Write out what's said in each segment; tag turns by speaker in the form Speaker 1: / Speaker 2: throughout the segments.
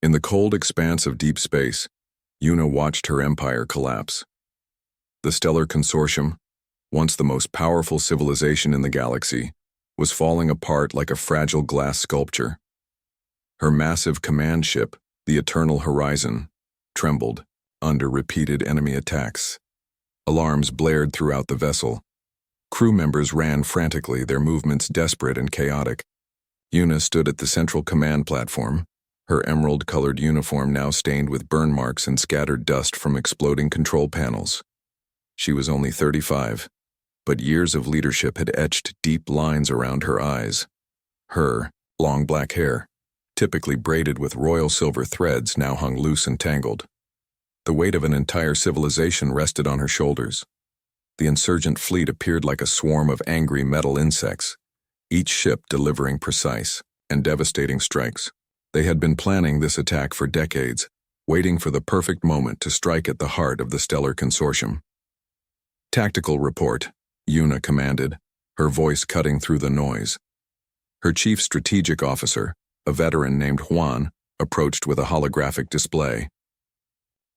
Speaker 1: In the cold expanse of deep space, Una watched her empire collapse. The Stellar Consortium, once the most powerful civilization in the galaxy, was falling apart like a fragile glass sculpture. Her massive command ship, the Eternal Horizon, trembled under repeated enemy attacks. Alarms blared throughout the vessel. Crew members ran frantically, their movements desperate and chaotic. Una stood at the central command platform, her emerald-colored uniform now stained with burn marks and scattered dust from exploding control panels. She was only 35, but years of leadership had etched deep lines around her eyes. Her long black hair, typically braided with royal silver threads, now hung loose and tangled. The weight of an entire civilization rested on her shoulders. The insurgent fleet appeared like a swarm of angry metal insects, each ship delivering precise and devastating strikes. They had been planning this attack for decades, waiting for the perfect moment to strike at the heart of the Stellar Consortium. "Tactical report," Una commanded, her voice cutting through the noise. Her chief strategic officer, a veteran named Juan, approached with a holographic display.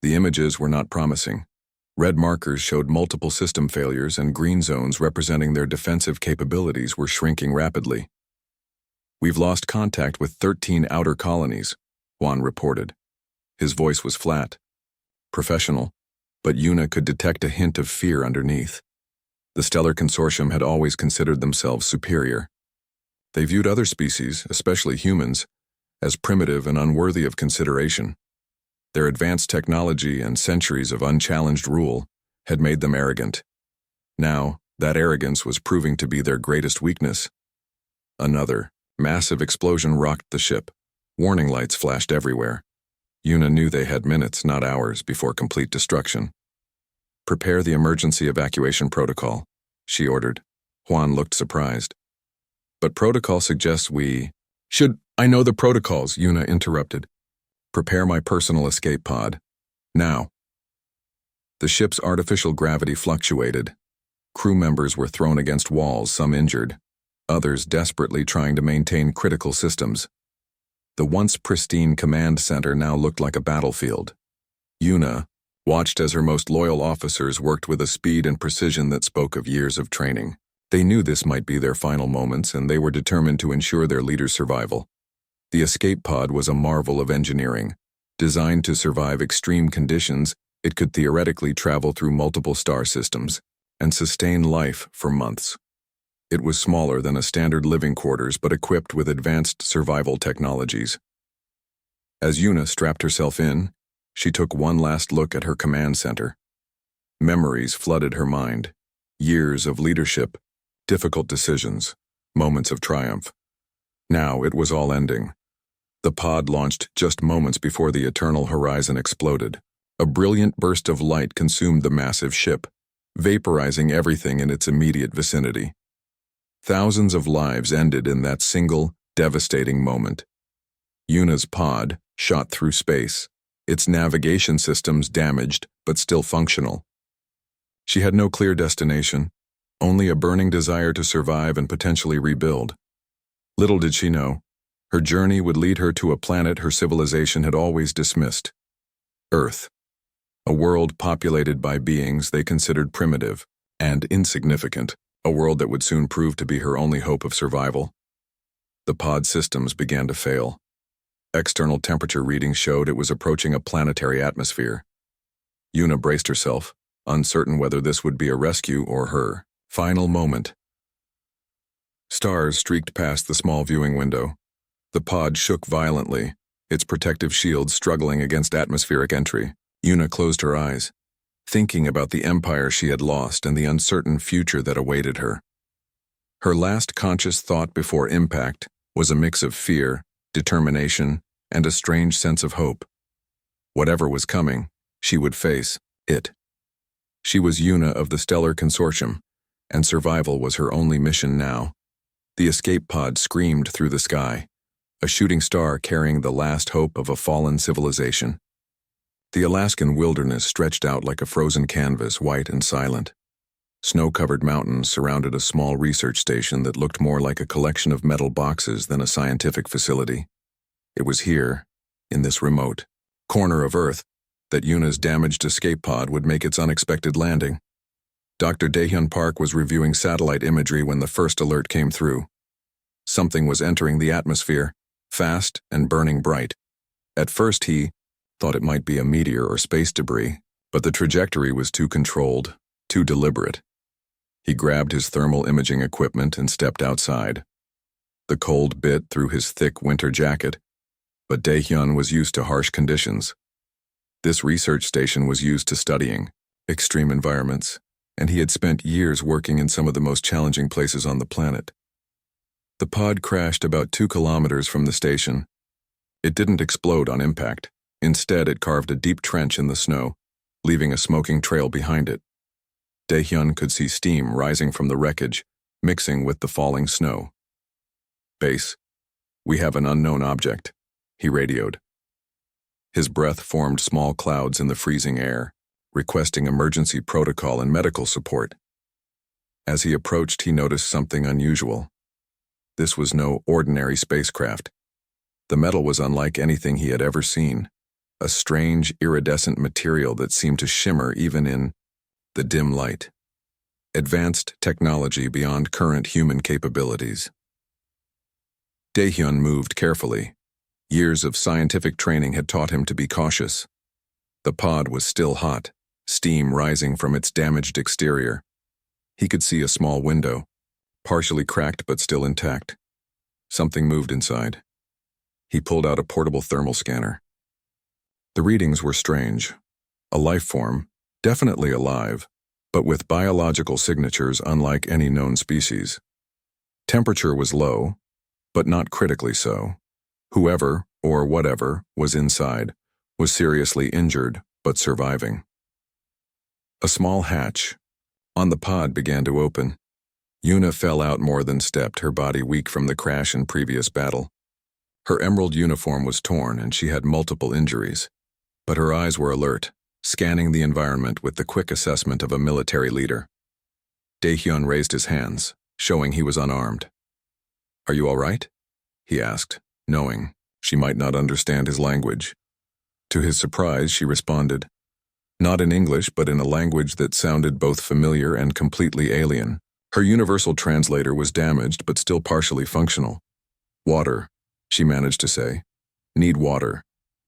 Speaker 1: The images were not promising. Red markers showed multiple system failures, and green zones representing their defensive capabilities were shrinking rapidly. "We've lost contact with 13 outer colonies," Juan reported. His voice was flat, professional, but Una could detect a hint of fear underneath. The Stellar Consortium had always considered themselves superior. They viewed other species, especially humans, as primitive and unworthy of consideration. Their advanced technology and centuries of unchallenged rule had made them arrogant. Now, that arrogance was proving to be their greatest weakness. Another massive explosion rocked the ship. Warning lights flashed everywhere. Una knew they had minutes, not hours, before complete destruction. "Prepare the emergency evacuation protocol," she ordered. Juan looked surprised. "But protocol suggests we..." "I know the protocols," Una interrupted. "Prepare my personal escape pod. Now." The ship's artificial gravity fluctuated. Crew members were thrown against walls, some injured, others desperately trying to maintain critical systems. The once pristine command center now looked like a battlefield. Una watched as her most loyal officers worked with a speed and precision that spoke of years of training. They knew this might be their final moments, and they were determined to ensure their leader's survival. The escape pod was a marvel of engineering. Designed to survive extreme conditions, it could theoretically travel through multiple star systems and sustain life for months. It was smaller than a standard living quarters, but equipped with advanced survival technologies. As Una strapped herself in, she took one last look at her command center. Memories flooded her mind. Years of leadership, difficult decisions, moments of triumph. Now it was all ending. The pod launched just moments before the Eternal Horizon exploded. A brilliant burst of light consumed the massive ship, vaporizing everything in its immediate vicinity. Thousands of lives ended in that single, devastating moment. Una's pod shot through space, its navigation systems damaged but still functional. She had no clear destination, only a burning desire to survive and potentially rebuild. Little did she know, her journey would lead her to a planet her civilization had always dismissed. Earth. A world populated by beings they considered primitive and insignificant, a world that would soon prove to be her only hope of survival. The pod systems began to fail. External temperature readings showed it was approaching a planetary atmosphere. Una braced herself, uncertain whether this would be a rescue or her final moment. Stars streaked past the small viewing window. The pod shook violently, its protective shields struggling against atmospheric entry. Una closed her eyes, thinking about the empire she had lost and the uncertain future that awaited her. Her last conscious thought before impact was a mix of fear, determination, and a strange sense of hope. Whatever was coming, she would face it. She was Una of the Stellar Consortium, and survival was her only mission now. The escape pod screamed through the sky, a shooting star carrying the last hope of a fallen civilization. The Alaskan wilderness stretched out like a frozen canvas, white and silent. Snow-covered mountains surrounded a small research station that looked more like a collection of metal boxes than a scientific facility. It was here, in this remote corner of Earth, that Yuna's damaged escape pod would make its unexpected landing. Dr. Daehyun Park was reviewing satellite imagery when the first alert came through. Something was entering the atmosphere, fast and burning bright. At first he thought it might be a meteor or space debris, but the trajectory was too controlled, too deliberate. He grabbed his thermal imaging equipment and stepped outside. The cold bit through his thick winter jacket, but Daehyun was used to harsh conditions. This research station was used to studying extreme environments, and he had spent years working in some of the most challenging places on the planet. The pod crashed about 2 kilometers from the station. It didn't explode on impact. Instead, it carved a deep trench in the snow, leaving a smoking trail behind it. Daehyun could see steam rising from the wreckage, mixing with the falling snow. "Base, we have an unknown object," he radioed. His breath formed small clouds in the freezing air, requesting emergency protocol and medical support. As he approached, he noticed something unusual. This was no ordinary spacecraft. The metal was unlike anything he had ever seen, a strange, iridescent material that seemed to shimmer even in the dim light. Advanced technology beyond current human capabilities. Daehyun moved carefully. Years of scientific training had taught him to be cautious. The pod was still hot, steam rising from its damaged exterior. He could see a small window, partially cracked but still intact. Something moved inside. He pulled out a portable thermal scanner. The readings were strange. A life form, definitely alive, but with biological signatures unlike any known species. Temperature was low, but not critically so. Whoever, or whatever, was inside was seriously injured, but surviving. A small hatch on the pod began to open. Yuna fell out more than stepped, her body weak from the crash and previous battle. Her emerald uniform was torn and she had multiple injuries, but her eyes were alert, scanning the environment with the quick assessment of a military leader. Daehyun raised his hands, showing he was unarmed. "Are you all right?" he asked, knowing she might not understand his language. To his surprise, she responded, not in English but in a language that sounded both familiar and completely alien. Her universal translator was damaged but still partially functional. "Water," she managed to say. "Need water."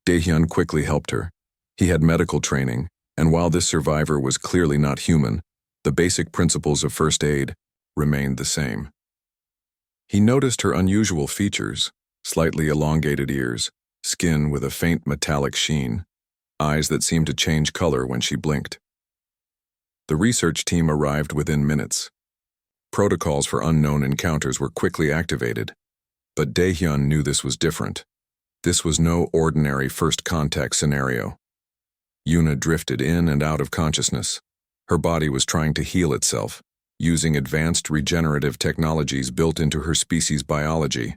Speaker 1: Daehyun quickly helped her. He had medical training, and while this survivor was clearly not human, the basic principles of first aid remained the same. He noticed her unusual features: slightly elongated ears, skin with a faint metallic sheen, eyes that seemed to change color when she blinked. The research team arrived within minutes. Protocols for unknown encounters were quickly activated, but Daehyun knew this was different. This was no ordinary first contact scenario. Yuna drifted in and out of consciousness. Her body was trying to heal itself, using advanced regenerative technologies built into her species' biology.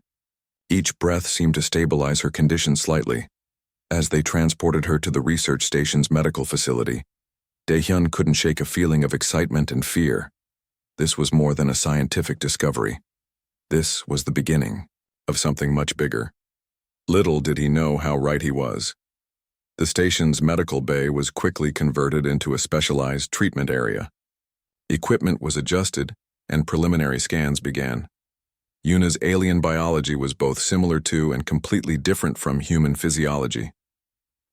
Speaker 1: Each breath seemed to stabilize her condition slightly. As they transported her to the research station's medical facility, Daehyun couldn't shake a feeling of excitement and fear. This was more than a scientific discovery. This was the beginning of something much bigger. Little did he know how right he was. The station's medical bay was quickly converted into a specialized treatment area. Equipment was adjusted, and preliminary scans began. Yuna's alien biology was both similar to and completely different from human physiology.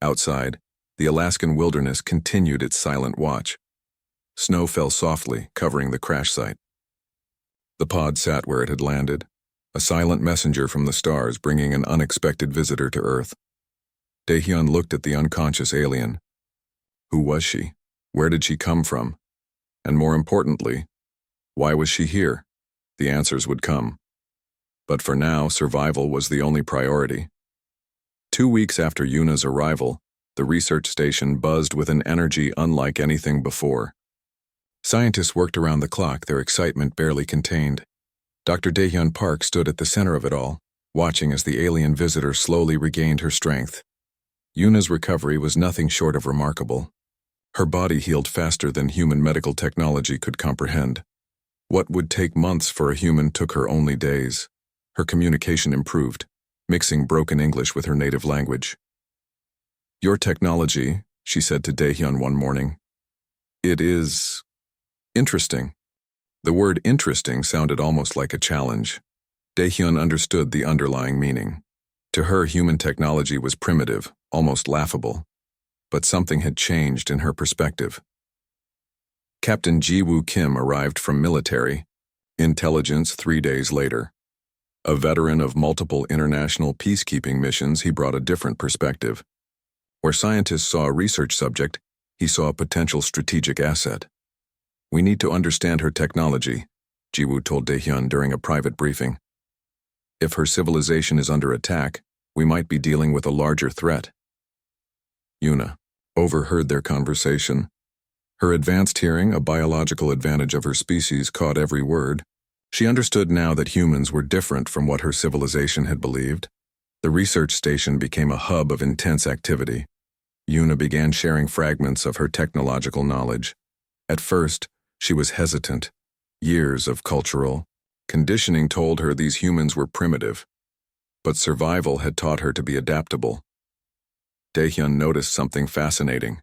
Speaker 1: Outside, the Alaskan wilderness continued its silent watch. Snow fell softly, covering the crash site. The pod sat where it had landed, a silent messenger from the stars bringing an unexpected visitor to Earth. Daehyun looked at the unconscious alien. Who was she? Where did she come from? And more importantly, why was she here? The answers would come. But for now, survival was the only priority. 2 weeks after Yuna's arrival, the research station buzzed with an energy unlike anything before. Scientists worked around the clock, their excitement barely contained. Dr. Daehyun Park stood at the center of it all, watching as the alien visitor slowly regained her strength. Yuna's recovery was nothing short of remarkable. Her body healed faster than human medical technology could comprehend. What would take months for a human took her only days. Her communication improved, mixing broken English with her native language. "Your technology," she said to Daehyun one morning, "it is interesting." The word interesting sounded almost like a challenge. Daehyun understood the underlying meaning. To her, human technology was primitive, almost laughable. But something had changed in her perspective. Captain Ji-woo Kim arrived from military intelligence 3 days later. A veteran of multiple international peacekeeping missions, he brought a different perspective. Where scientists saw a research subject, he saw a potential strategic asset. "We need to understand her technology," Ji-woo told Daehyun during a private briefing. "If her civilization is under attack, we might be dealing with a larger threat." Yuna overheard their conversation. Her advanced hearing, a biological advantage of her species, caught every word. She understood now that humans were different from what her civilization had believed. The research station became a hub of intense activity. Yuna began sharing fragments of her technological knowledge. At first, she was hesitant. Years of cultural conditioning told her these humans were primitive. But survival had taught her to be adaptable. Daehyun noticed something fascinating.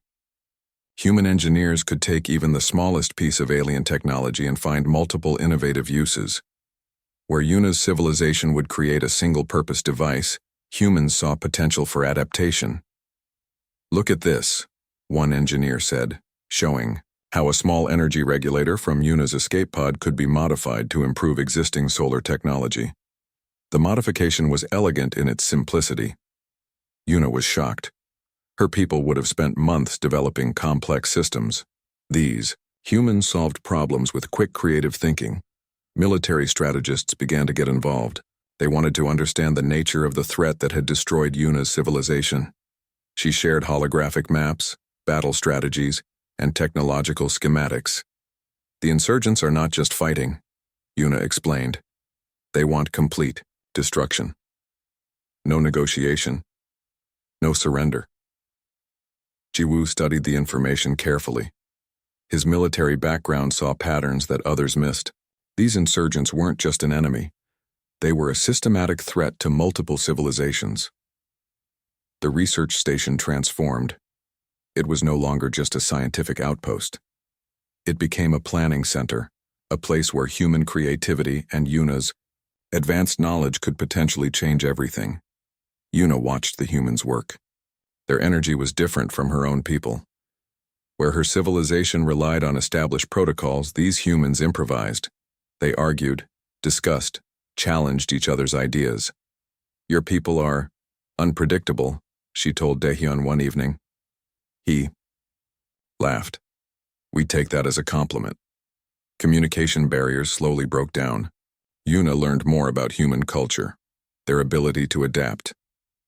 Speaker 1: Human engineers could take even the smallest piece of alien technology and find multiple innovative uses. Where Yuna's civilization would create a single-purpose device, humans saw potential for adaptation. "Look at this," one engineer said, showing how a small energy regulator from Yuna's escape pod could be modified to improve existing solar technology. The modification was elegant in its simplicity. Yuna was shocked. Her people would have spent months developing complex systems. These humans solved problems with quick creative thinking. Military strategists began to get involved. They wanted to understand the nature of the threat that had destroyed Yuna's civilization. She shared holographic maps, battle strategies, and technological schematics. "The insurgents are not just fighting," Yuna explained. "They want complete destruction. No negotiation. No surrender." Ji-woo studied the information carefully. His military background saw patterns that others missed. These insurgents weren't just an enemy. They were a systematic threat to multiple civilizations. The research station transformed. It was no longer just a scientific outpost. It became a planning center, a place where human creativity and Yuna's advanced knowledge could potentially change everything. Yuna watched the humans work. Their energy was different from her own people. Where her civilization relied on established protocols, these humans improvised. They argued, discussed, challenged each other's ideas. "Your people are unpredictable," she told Daehyun one evening. He laughed. "We take that as a compliment." Communication barriers slowly broke down. Yuna learned more about human culture, their ability to adapt,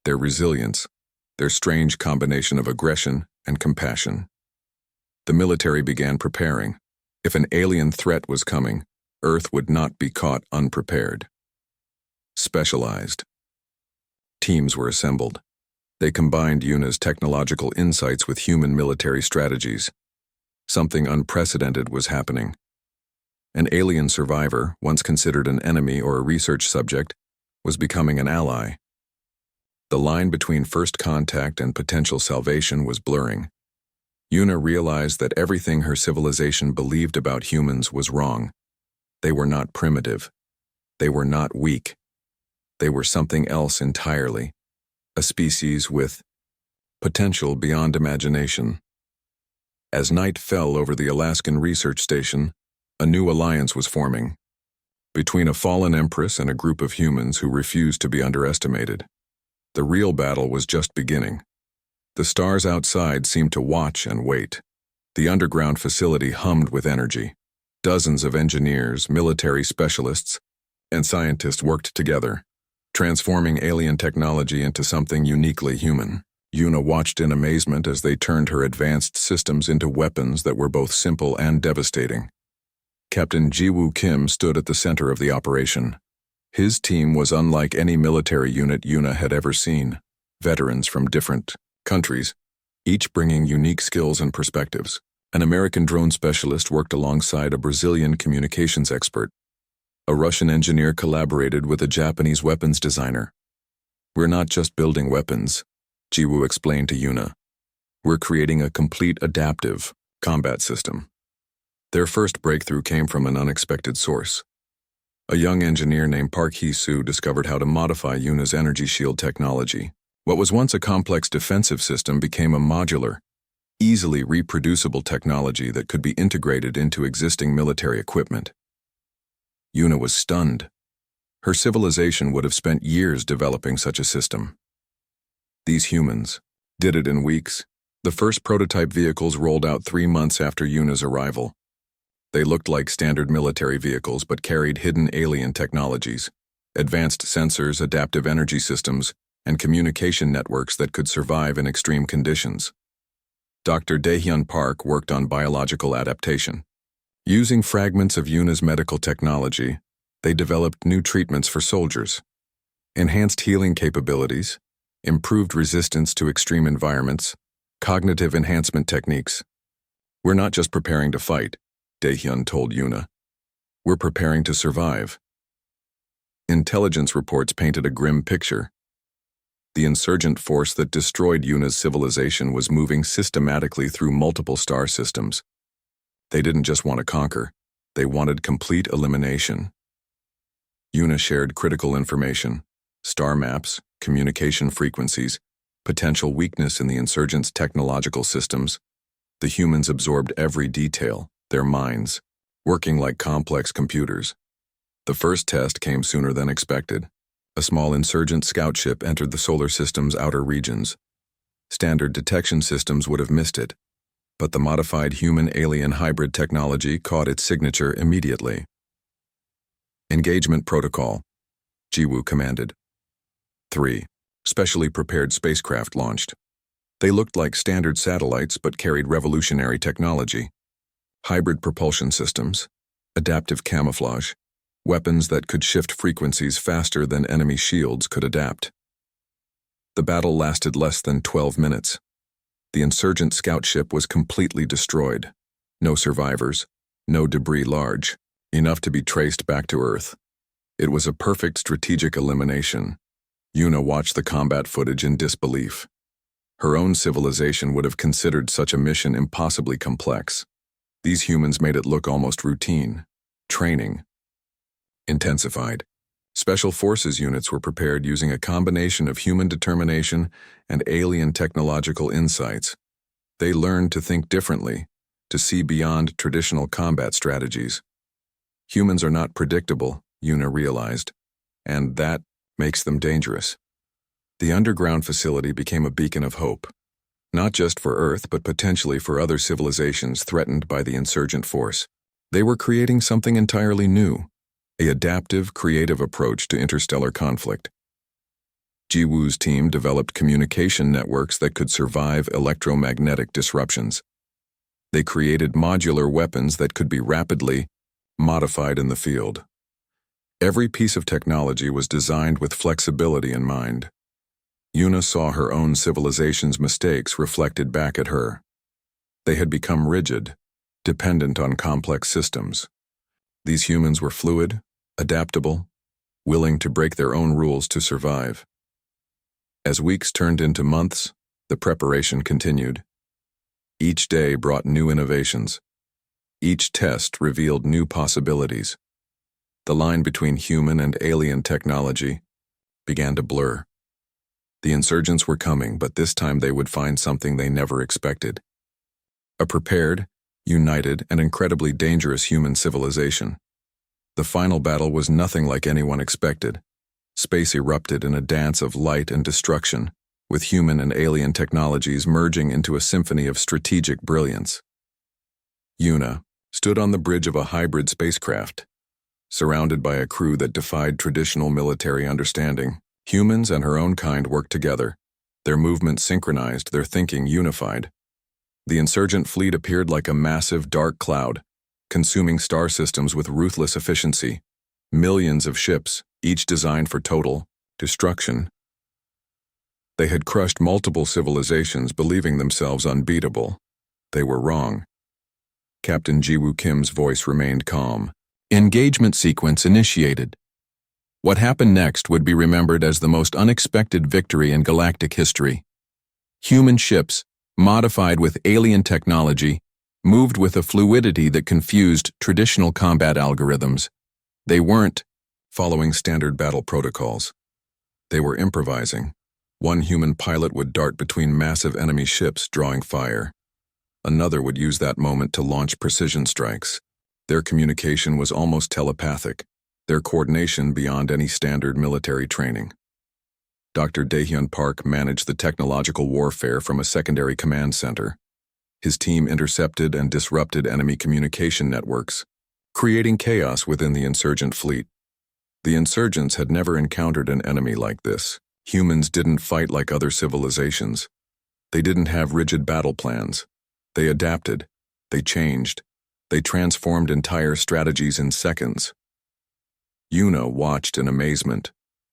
Speaker 1: their resilience, their strange combination of aggression and compassion. The military began preparing. If an alien threat was coming, Earth would not be caught unprepared. Specialized teams were assembled. They combined Yuna's technological insights with human military strategies. Something unprecedented was happening. An alien survivor, once considered an enemy or a research subject, was becoming an ally. The line between first contact and potential salvation was blurring. Yuna realized that everything her civilization believed about humans was wrong. They were not primitive. They were not weak. They were something else entirely, a species with potential beyond imagination. As night fell over the Alaskan research station, a new alliance was forming, between a fallen empress and a group of humans who refused to be underestimated. The real battle was just beginning. The stars outside seemed to watch and wait. The underground facility hummed with energy. Dozens of engineers, military specialists, and scientists worked together, transforming alien technology into something uniquely human. Yuna watched in amazement as they turned her advanced systems into weapons that were both simple and devastating. Captain Ji-woo Kim stood at the center of the operation. His team was unlike any military unit Yuna had ever seen. Veterans from different countries, each bringing unique skills and perspectives. An American drone specialist worked alongside a Brazilian communications expert. A Russian engineer collaborated with a Japanese weapons designer. "We're not just building weapons," Ji-woo explained to Yuna. We're creating a complete adaptive combat system. Their first breakthrough came from an unexpected source. A young engineer named Park Hee-soo discovered how to modify Yuna's energy shield technology. What was once a complex defensive system became a modular, easily reproducible technology that could be integrated into existing military equipment. Yuna was stunned. Her civilization would have spent years developing such a system. These humans did it in weeks. The first prototype vehicles rolled out 3 months after Yuna's arrival. They looked like standard military vehicles but carried hidden alien technologies, advanced sensors, adaptive energy systems, and communication networks that could survive in extreme conditions. Dr. Daehyun Park worked on biological adaptation. Using fragments of Yuna's medical technology, they developed new treatments for soldiers, enhanced healing capabilities, improved resistance to extreme environments, cognitive enhancement techniques. We're not just preparing to fight, Daehyun told Yuna. We're preparing to survive. Intelligence reports painted a grim picture. The insurgent force that destroyed Yuna's civilization was moving systematically through multiple star systems. They didn't just want to conquer, they wanted complete elimination. Yuna shared critical information, star maps, communication frequencies, potential weakness in the insurgents' technological systems. The humans absorbed every detail, their minds, working like complex computers. The first test came sooner than expected. A small insurgent scout ship entered the solar system's outer regions. Standard detection systems would have missed it, but the modified human-alien hybrid technology caught its signature immediately. Engagement protocol, Jiwoo commanded. 3. Specially prepared spacecraft launched. They looked like standard satellites but carried revolutionary technology. Hybrid propulsion systems, adaptive camouflage, weapons that could shift frequencies faster than enemy shields could adapt. The battle lasted less than 12 minutes. The insurgent scout ship was completely destroyed. No survivors, no debris large, enough to be traced back to Earth. It was a perfect strategic elimination. Yuna watched the combat footage in disbelief. Her own civilization would have considered such a mission impossibly complex. These humans made it look almost routine. Training intensified. Special forces units were prepared using a combination of human determination and alien technological insights. They learned to think differently, to see beyond traditional combat strategies. Humans are not predictable, Yuna realized, and that makes them dangerous. The underground facility became a beacon of hope, not just for Earth but potentially for other civilizations threatened by the insurgent force. They were creating something entirely new, an adaptive, creative approach to interstellar conflict. Jiwoo's team developed communication networks that could survive electromagnetic disruptions. They created modular weapons that could be rapidly modified in the field. Every piece of technology was designed with flexibility in mind. Yuna saw her own civilization's mistakes reflected back at her. They had become rigid, dependent on complex systems. These humans were fluid, adaptable, willing to break their own rules to survive. As weeks turned into months, the preparation continued. Each day brought new innovations. Each test revealed new possibilities. The line between human and alien technology began to blur. The insurgents were coming, but this time they would find something they never expected. A prepared, united, and incredibly dangerous human civilization. The final battle was nothing like anyone expected. Space erupted in a dance of light and destruction, with human and alien technologies merging into a symphony of strategic brilliance. Yuna stood on the bridge of a hybrid spacecraft, surrounded by a crew that defied traditional military understanding. Humans and her own kind worked together, their movements synchronized, their thinking unified. The insurgent fleet appeared like a massive dark cloud, consuming star systems with ruthless efficiency. Millions of ships, each designed for total destruction. They had crushed multiple civilizations, believing themselves unbeatable. They were wrong. Captain Jiwoo Kim's voice remained calm. Engagement sequence initiated. What happened next would be remembered as the most unexpected victory in galactic history. Human ships, modified with alien technology, moved with a fluidity that confused traditional combat algorithms. They weren't following standard battle protocols. They were improvising. One human pilot would dart between massive enemy ships, drawing fire. Another would use that moment to launch precision strikes. Their communication was almost telepathic, their coordination beyond any standard military training. Dr. Daehyun Park managed the technological warfare from a secondary command center. His team intercepted and disrupted enemy communication networks, creating chaos within the insurgent fleet. The insurgents had never encountered an enemy like this. Humans didn't fight like other civilizations. They didn't have rigid battle plans. They adapted. They changed. They transformed entire strategies in seconds. Yuna watched in amazement.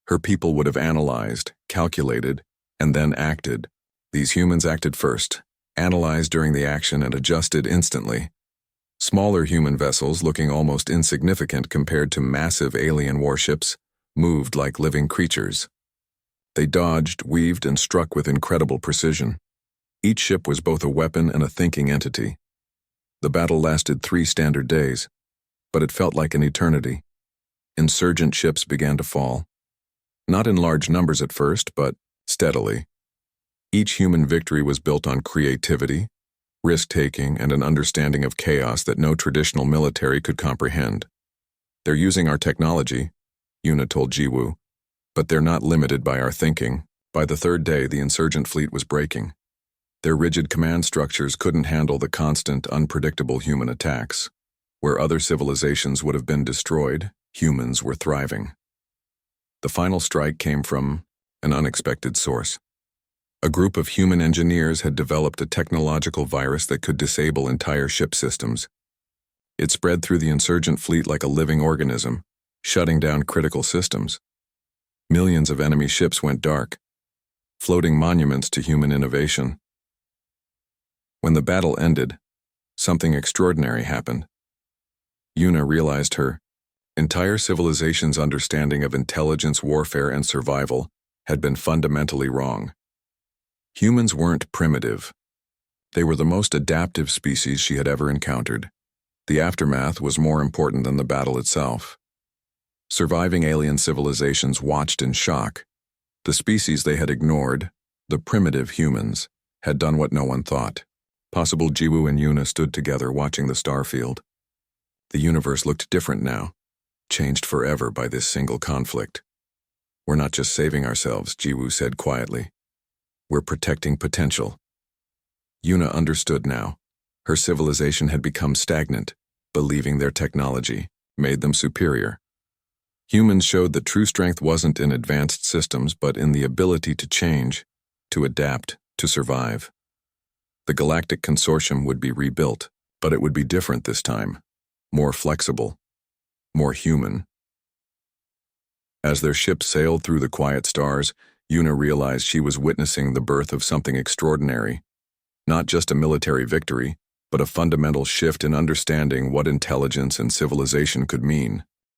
Speaker 1: Her people would have analyzed, calculated, and then acted. These humans acted first, analyzed during the action, and adjusted instantly. Smaller human vessels, looking almost insignificant compared to massive alien warships, moved like living creatures. They dodged, weaved, and struck with incredible precision. Each ship was both a weapon and a thinking entity. The battle lasted 3 standard days, but it felt like an eternity. Insurgent ships began to fall. Not in large numbers at first, but steadily. Each human victory was built on creativity, risk-taking, and an understanding of chaos that no traditional military could comprehend. They're using our technology, Yuna told Jiwoo, but they're not limited by our thinking. By the 3rd day, the insurgent fleet was breaking. Their rigid command structures couldn't handle the constant, unpredictable human attacks. Where other civilizations would have been destroyed, humans were thriving. The final strike came from an unexpected source. A group of human engineers had developed a technological virus that could disable entire ship systems. It spread through the insurgent fleet like a living organism, shutting down critical systems. Millions of enemy ships went dark, floating monuments to human innovation. When the battle ended, something extraordinary happened. Yuna realized her entire civilization's understanding of intelligence, warfare, and survival had been fundamentally wrong. Humans weren't primitive. They were the most adaptive species she had ever encountered. The aftermath was more important than the battle itself. Surviving alien civilizations watched in shock. The species they had ignored, the primitive humans, had done what no one thought. Possible Jiwoo and Yuna stood together watching the starfield. The universe looked different now, changed forever by this single conflict. We're not just saving ourselves, Jiwoo said quietly. We're protecting potential. Yuna understood now. Her civilization had become stagnant, believing their technology made them superior. Humans showed that true strength wasn't in advanced systems, but in the ability to change, to adapt, to survive. The Galactic Consortium would be rebuilt, but it would be different this time. More flexible, more human. As their ship sailed through the quiet stars, Yuna realized she was witnessing the birth of something extraordinary. Not just a military victory, but a fundamental shift in understanding what intelligence and civilization could mean.